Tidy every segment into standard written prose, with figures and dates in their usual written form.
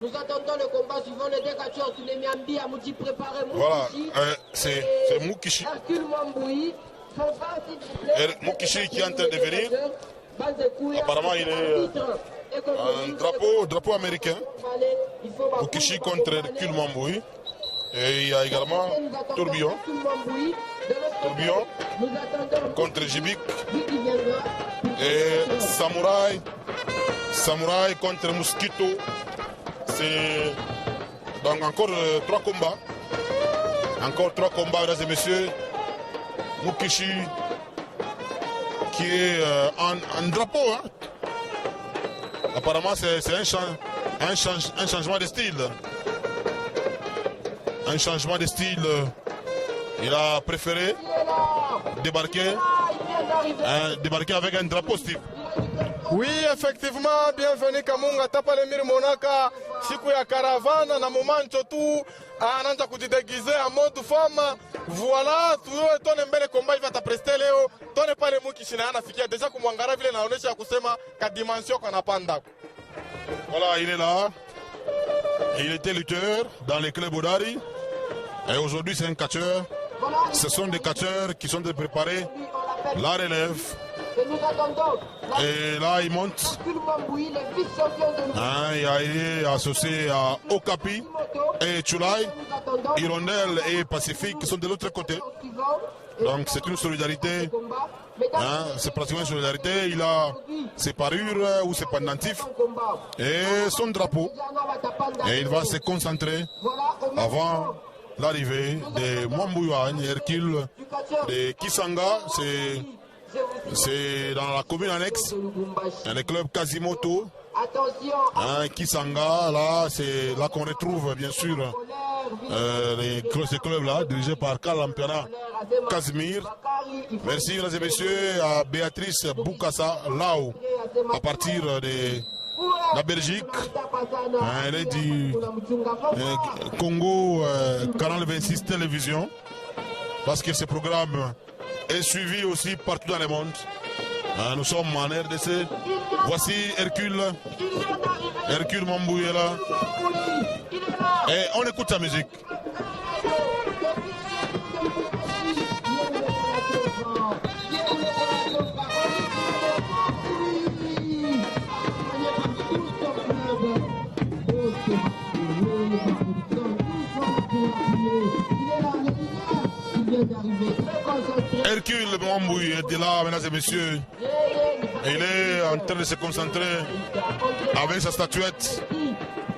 Nous attendons le combat suivant les deux catcheurs. Tulemiambi a Mouti préparé Moukishi. Voilà, c'est Moukishi. Moukishi qui est en train de venir. Apparemment, il est un drapeau américain. Moukishi contre Hercule Mamboui. Et il y a également Tourbillon. Tourbillon contre Jibik. Et Samouraï. Samouraï contre Mosquito. C'est donc encore 3 combats. Encore 3 combats, mesdames et messieurs. Moukishi qui est en drapeau. Hein. Apparemment, c'est un changement de style. Un changement de style. Il a préféré débarquer avec un drapeau style. Oui, effectivement, bienvenue Kamunga Tapalemir Monaka, siku ya caravane na momento tu anaanza kujidegize en mode femme. Voilà, tuwe tone mbele combat hivi atapreste leo. Tone pale Moukishi na anafikia deja kumwangara vile naonesha kusema ka dimension kanapanda. Voilà, il est là. Il était lutteur dans les clubs Odari. Et aujourd'hui, c'est un catcheur. Ce sont des catcheurs qui sont préparés la relève. Et là, il monte. Il est associé à Okapi et Chulai. Hirondelle et Pacifique qui sont de l'autre côté. Donc c'est une solidarité. C'est pratiquement une solidarité. Il a ses parures ou ses pendentifs et son drapeau. Et il va se concentrer avant l'arrivée de Mwambouane, Hercule, de Kisanga. C'est dans la commune annexe, le club Quasimoto. Kisanga, là, c'est là qu'on retrouve bien sûr ces clubs-là, dirigés par Karl Lampiana Casimir. Merci, mesdames et messieurs, à Béatrice Boukassa, là-haut, à partir de la Belgique. Elle est du Congo, Canal 26 Télévision, parce que ce programme est suivi aussi partout dans le monde. Nous sommes en RDC. Voici Hercule. Hercule Mamboui est là. Et on écoute sa musique. Hercule Mamboui était là, mesdames et messieurs. Il est en train de se concentrer avec sa statuette,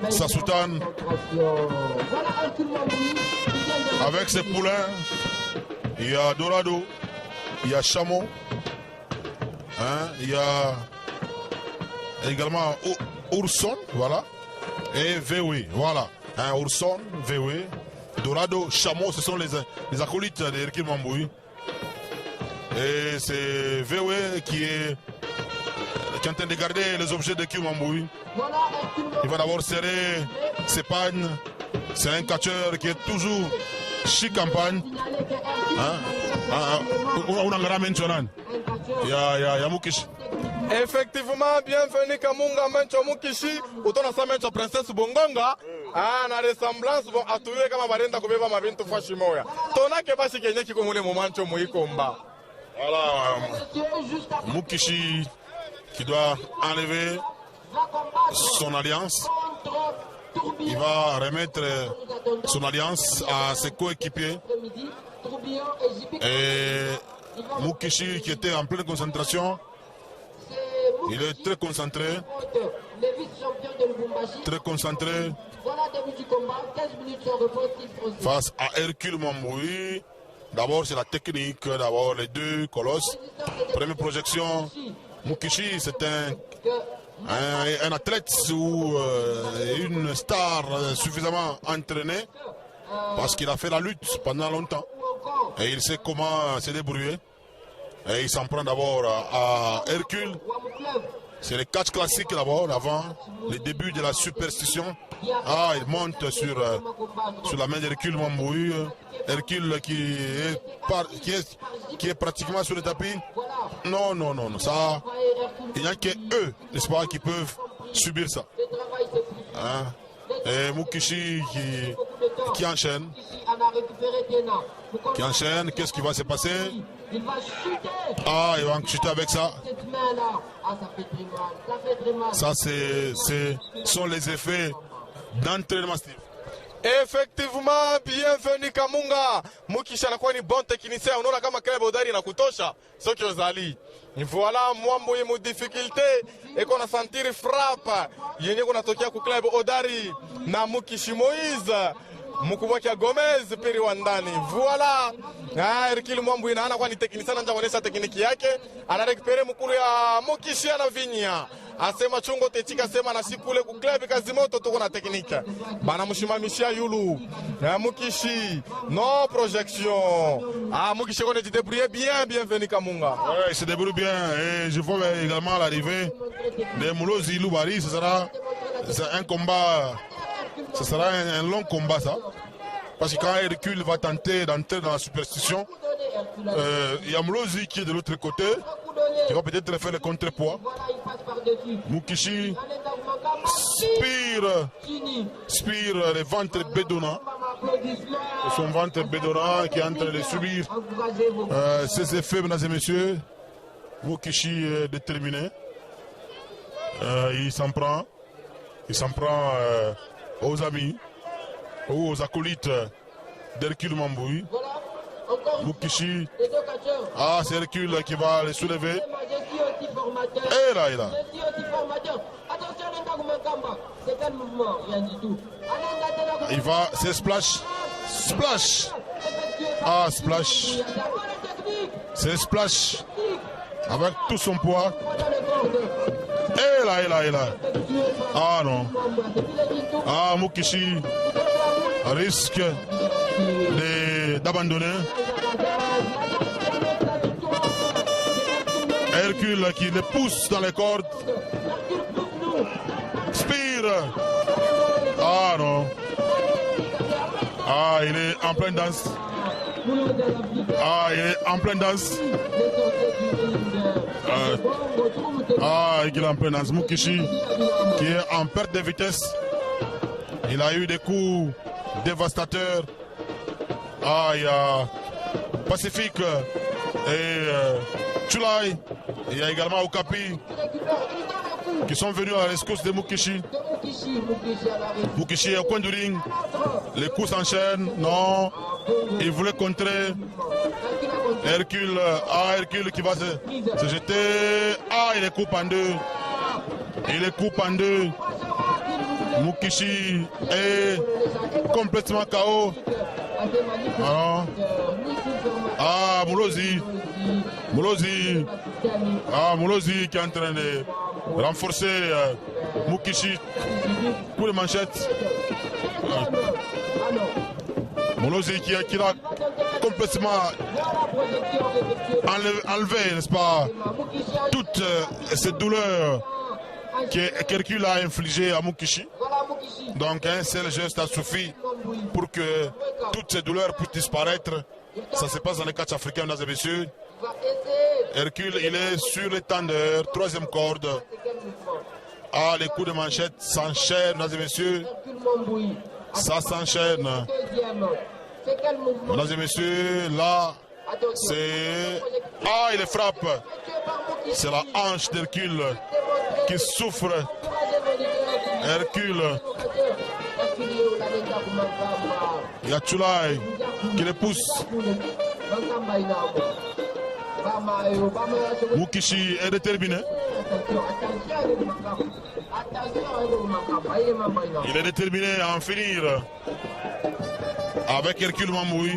sa soutane, avec ses poulains. Il y a Dorado, il y a Chameau, il y a également Ourson, voilà, et VW, voilà. Ourson, VW, Dorado, Chameau, ce sont les acolytes de Hercule Mamboui. Et c'est VW qui est en train de garder les objets de Hercule Mamboui. Il va d'abord serrer ses pagnes. C'est un catcheur qui est toujours chic en pagne. On a un mentionné. Il y a Moukishi. Effectivement, bienvenue Kamunga Mencho Moukishi. Utona sa Mencho Princesse Bongonga. Na ressemblance bon atuye kama barenda kubeba mabintu fashi moya. Tona ke basi kenye kiko mule momancho muikomba. Voilà, Moukishi qui doit enlever son alliance. Il va remettre son alliance à ses coéquipiers. Et Moukishi qui était en pleine concentration, il est très concentré. Très concentré face à Hercule Mamboui. D'abord c'est la technique, d'abord les deux colosses. Première projection, Moukishi c'est un athlète ou une star suffisamment entraînée parce qu'il a fait la lutte pendant longtemps et il sait comment se débrouiller. Et il s'en prend d'abord à Hercule. C'est le catch classique d'abord, avant le début de la superstition. Il monte sur la main d'Hercule Mamboui. Hercule qui est pratiquement sur le tapis. Non, ça, il n'y a que eux, n'est-ce pas, qui peuvent subir ça. Et Mukishi qui enchaîne. Qui enchaîne. Qu'est-ce qui va se passer? Il va chuter. Ah, il va chuter avec ça. Cette main-là. Ah, ça fait très mal. Ça fait très mal. Ça, sont les effets d'entraînement. Effectivement, bienvenue Kamunga. Mukishi anakuwa ni bon technicien. Unaona kama club hodari na kutosha. Soki ozali. Voilà mwambo yemu difficulté. Eko na sentir frappe. Yenye kunatokea ku club hodari na Mukishi Moise. Mukubwakia Gomez peri wandani. Voilà. Hercule Mwambu ina anakuwa ni technicien anja kuonesha tekniki yake. Anarekupere mukulu ya Mukishi anavinya. Asema chungo techika sema na sikule ku club Kazimoto tuko na tekniki. Bana mushimamishia yulu. Mukishi no projection. Mukishi connaît se débrouiller bien, bienvenue Kamunga. Ouais, il se débrouille bien et je vois également l'arrivée de Moulozi Loubari. Ce sera un combat, ce sera un long combat ça. Parce que quand Hercule va tenter d'entrer dans la superstition, il y a Moulozi qui est de l'autre côté, qui va peut-être faire le contrepoids. Mukishi spire le ventre bédonnant. Son ventre bédonnant qui est en train de subir ses effets, mesdames et messieurs. Mukishi est déterminé. Il s'en prend. Il s'en prend aux amis, aux acolytes d'Hercule Mamboui. Mukishi. Ah, c'est Hercule qui va le soulever. Et là, il a. Il va, c'est splash. Splash. Ah, splash. C'est splash. Avec tout son poids. Et là, il a, il a. Ah non. Ah, Mukishi risque d'abandonner. Hercule qui le pousse dans les cordes. Spire. Ah non. Ah, il est en pleine danse. Ah, il est en pleine danse. Ah, il est en pleine danse. Mukishi qui est en perte de vitesse. Il a eu des coups dévastateurs. Ah, il y a Pacifique et Chulai. Il y a également Okapi qui sont venus à la rescousse de Mukishi. Mukishi est au coin du ring. Les coups s'enchaînent. Non. Il voulait contrer. Hercule. Ah, Hercule qui va se jeter. Ah, il est coupe en deux. Il est coupe en deux. Mukishi est complètement KO. Alors, ah, Moulozi. Moulozi. Ah, Moulozi qui est en train de renforcer Mukishi. Coup de manchette. Moulozi qui a complètement enlevé, n'est-ce pas, toute cette douleur qu'Hercule a infligée à Mukishi. Donc un seul geste a suffi pour que toutes ces douleurs puissent disparaître. Ça se passe dans les catchs africains, mesdames et messieurs. Hercule, il est sur le tender, troisième corde. Ah, les coups de manchette s'enchaînent, mesdames et messieurs. Ça s'enchaîne. Mesdames et messieurs, là, c'est... Ah, il les frappe. C'est la hanche d'Hercule qui souffre. Hercule. Il y a Chulai qui le pousse. Mukishi est déterminé. Il est déterminé à en finir avec Hercule Mamboui.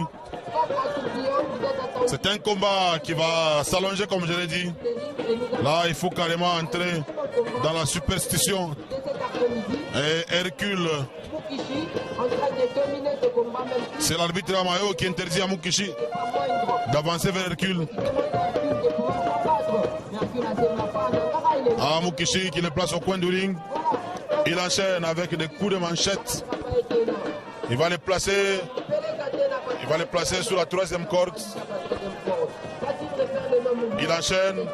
C'est un combat qui va s'allonger comme je l'ai dit. Là, il faut carrément entrer dans la superstition. Et Hercule, c'est l'arbitre Amayo qui interdit à Mukishi d'avancer vers Hercule. Ah, Mukishi qui le place au coin du ring. Il enchaîne avec des coups de manchette. Il va les placer. Il va les placer sur la troisième corde. Il enchaîne.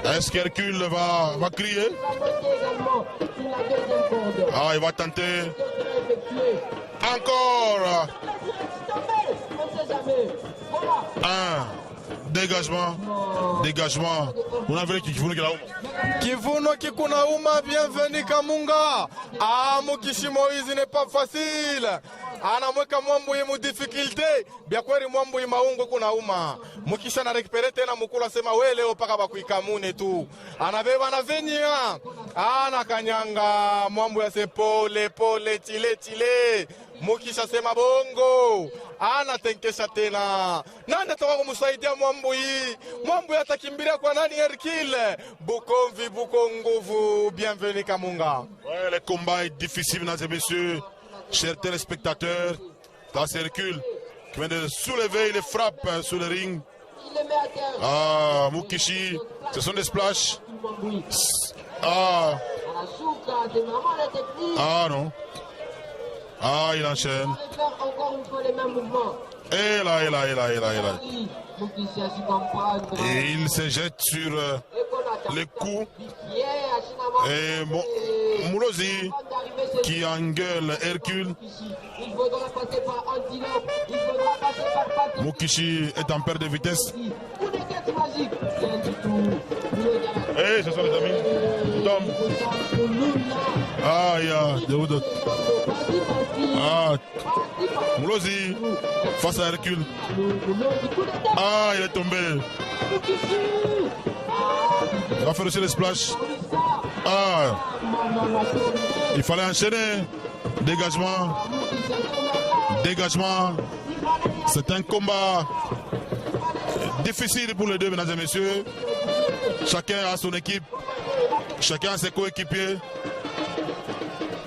Est-ce qu'Hercule va crier? Ah, il va tenter. Encore. Un. Dégagement. Dégagement. On a vu Kivuno qui l'a. Kivuno Kikunauma, bienvenue Kamunga. Ah, Mukishi Moïse n'est pas facile. Anamweka Mwambui mu difficulté. Bia kweli Mwambui maungo kunauma. Mukisha na rekipere tena mukula sema we leo paka bakuikamune tu. Anabeba na venia. Ana kanyanga Mwambui ase pole pole chile. Mukisha sema bongo. Ana tenkesha tena. Nani atakuwa kumsaidia Mwambui? Mwambui atakimbilia kwa nani? Hercule Bukomvi Bukonguvu. Bienvenue Kamunga. Ouais, le combat est difficile, mesdames et messieurs. Chers téléspectateurs, là c'est Hercule qui vient de soulever les frappes sur le ring. Ah, Mukishi, ce sont des splashs. Ah, ah non. Ah, il enchaîne. Et là. Et il se jette sur les coups. Et bon, Moulozi qui engueule Hercule. Mukishi est en perte de vitesse. Et ce sont les amis. Tom. Ah, il y a des routes. Ah, Moulozi face à Hercule. Ah, il est tombé. Il va faire aussi le splash. Ah, il fallait enchaîner. Dégagement. Dégagement. C'est un combat difficile pour les deux, mesdames et messieurs. Chacun a son équipe. Chacun a ses coéquipiers.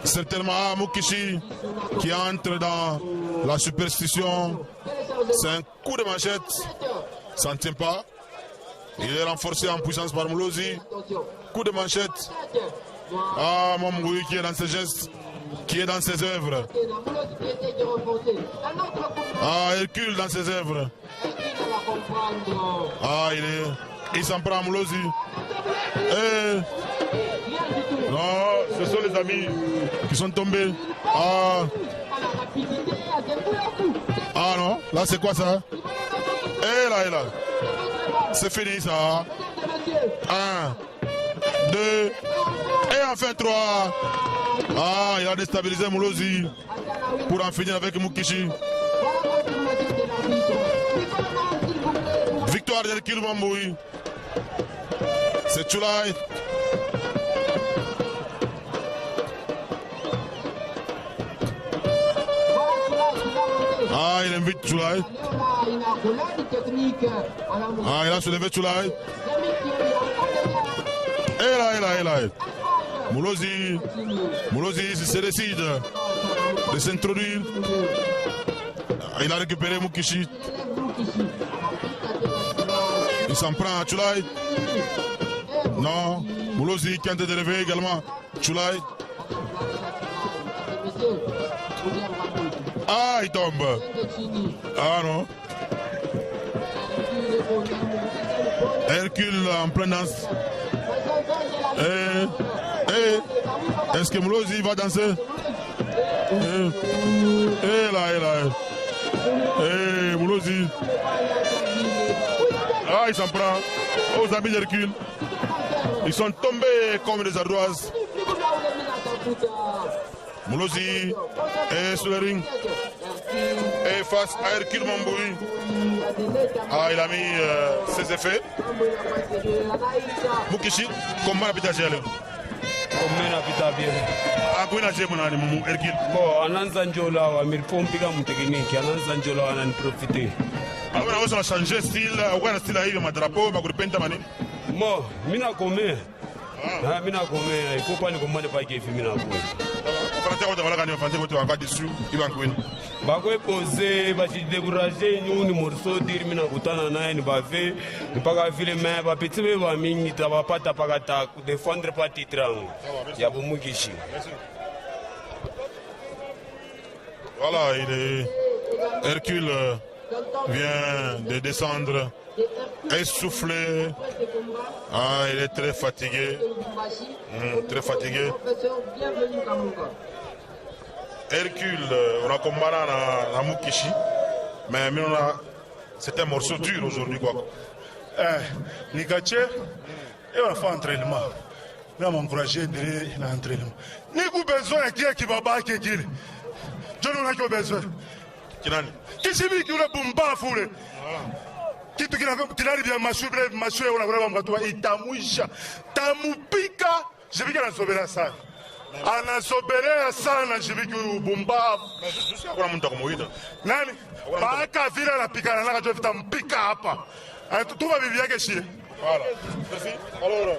Certainement Mukishi qui entre dans la superstition. C'est un coup de manchette. Ça ne tient pas. Il est renforcé en puissance par Moulozi. Coup de manchette. Ah, Mwambui qui est dans ses gestes, qui est dans ses œuvres. Ah, Hercule dans ses œuvres. Ah, il s'en prend à Moulozi. Non, ce sont les amis qui sont tombés. Ah, ah non, là c'est quoi ça? Et là. C'est fini ça. 1, 2, et enfin 3. Ah, il a déstabilisé Moulozi pour en finir avec Mukishi. Victoire d'Hercule Mwambui. C'est Chulai. Ah, il invite Chulai. Ah, il a soulevé Chulai. Et là. Moulozi se décide de s'introduire. Il a récupéré Mukishi. Il s'en prend à Chulai. Non, Moulozi qui a de lever également. Chulai. Ah, il tombe. Ah non. Hercule en pleine danse. Est-ce que Moulozi va danser? Là. Moulozi. Ah, il s'en prend aux amis d'Hercule. Ils sont tombés comme des ardoises. Moulozi est sur le ring. Et face à Hercule Mwambui. Ah, il a mis ses effets. Mukishi, comment l'habitat gère? Comment l'habitat bien? Ah, comment l'habitat gère Hercule? Bon, Ananza Njola, on a mis pompe comme technique. Ananza Njola, on a profité. Ah, on a changé de style. On a style avec ma drapeau, ma groupe mani. Bon, mina come. Ah, mina come. Il faut pas nous commander pas qu'il fait mina come. Bakwe pose bachi décourager ni morceau dire mina kutana naye ni bave ni paka vile mais ba petit be ba mingi taba pata pakata défendre pas titre ya Mukishi. Voilà, il est Hercule vient de descendre essoufflé. Ah, il est très fatigué. Très fatigué. bienvenue Kamunga. Hercule, on a combattu à Mukishi, mais c'est un morceau dur aujourd'hui. Nikache, et on a fait entraînement. Là, m'encourager dans l'entraînement. Ni vous besoin qui va battre qui je n'en ai pas besoin. Qui c'est lui qui a bomba foule? Qui a bien massué, on a vraiment battu. Il tamouisha, tamupika. Je vais la sauver la salle. Anasobelea sana shibiki ubumbavu. Hakuna mtu atamuita. Nani? Baaka vile anapikana na kajo vitampika hapa. Tuma bibi yake shie. Voilà. Merci. Alors,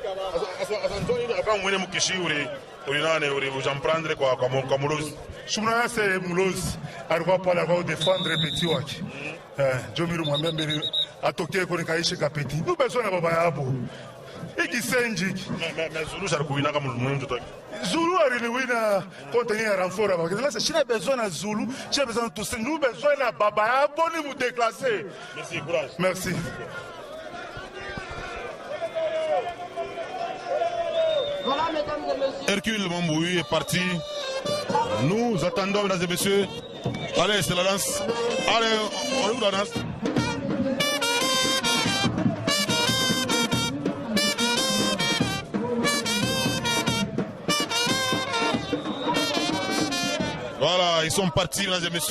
Antoine, après on mwenye Mukishi uri nane uri ujampandre kwa Mulozi. Shumna yase Mulozi alikuwa pale kwa défendre petit wake. Jomiru mwambia mbele atokee kwa nikaishe kapeti. Nous besoin na baba yabo. Mais Zulu s'arrivina comme le monde tout. Zulu arrive contenir un renfort. Là, c'est j'ai besoin de Zulu, j'ai besoin de tout ça. Nous besoin de Baba, bonne nous déclasser. Merci, courage. Merci. Voilà, mesdames et messieurs. Hercule Mamboui est parti. Nous attendons, mesdames et messieurs. Allez, c'est la danse. Allez, on ouvre la danse. Voilà, ils sont partis, mesdames et messieurs.